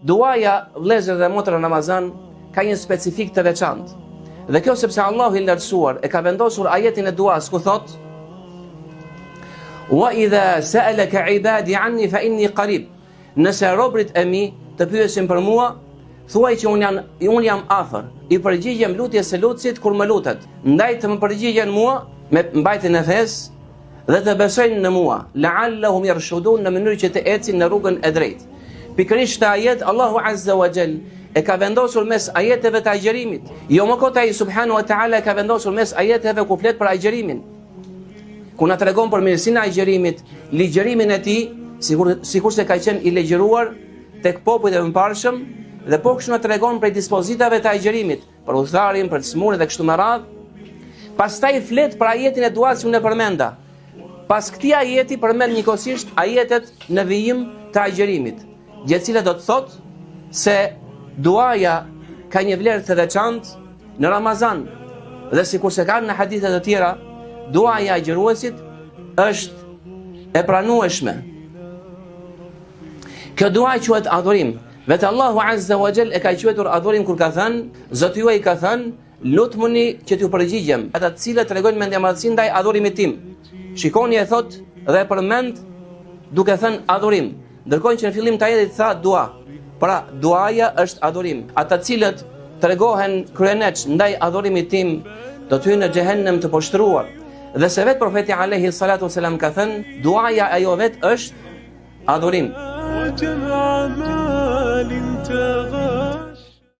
duaja, vëllezër dhe motra, Ramazan ka një specifik të veçantë. Dhe kjo sepse Allahu i lartësuar e ka vendosur ajetin e duas ku thot: "Wa idha sa'alaka 'ibadi 'anni fa inni qarib." Nëse robrit e mi të pyesin për mua, thuaj që unë jam afër, i përgjigjem lutjes së lutësit kur më lutet. Ndaj të më përgjigjen mua me mbajtjen e fesë dhe të besojnë në mua, la'allahum yarshudun, në mënyrë që të ecin në rrugën e drejtë. Pikërisht këtë ajet Allahu Azza wa Jall e ka vendosur mes ajeteve të agjerimit. Jo më kot ai subhanahu wa ta'ala e ka vendosur mes ajeteve ku flet për agjerimin. Ku na tregon për mirësinë e agjerimit, ligjërimin e tij, sikur se ka qenë i legjëruar tek popujt e mëparshëm, dhe po kështu na tregon për dispozitave të agjerimit, për udhëtarin, për smurën dhe kështu me radhë. Pastaj flet për ajetin e duas që unë e përmenda. Pas këtij ajeti përmend njëkohësisht ajetet në vijim të agjerimit, gjë e cila do të thotë se duaja ka një vlerë të veçantë në Ramazan, dhe sikur se kanë në hadithe të tjera, duaja e agjëruesit është e pranueshme. Kjo dua quhet adhurim. Vetë Allahu Azza wa Jall e ka quajtur adhurim kur ka thënë: Zoti juaj ka thënë, lutmuni që t'ju përgjigjem, ata të cilët tregojnë mendjemadhësi ndaj adhurimit tim. Shikoni, e thot dhe përmend duke thënë adhurim, ndërkohë që në fillim të ajetit tha dua. Pra duaja është adhurim. Ata të cilët tregohen kryeneç ndaj adhurimit tim do të hyjnë në xhehenem të poshtruar. Dhe se vetë profeti alayhi salatu wasalam ka thënë, duaja ajo vetë është adhurim.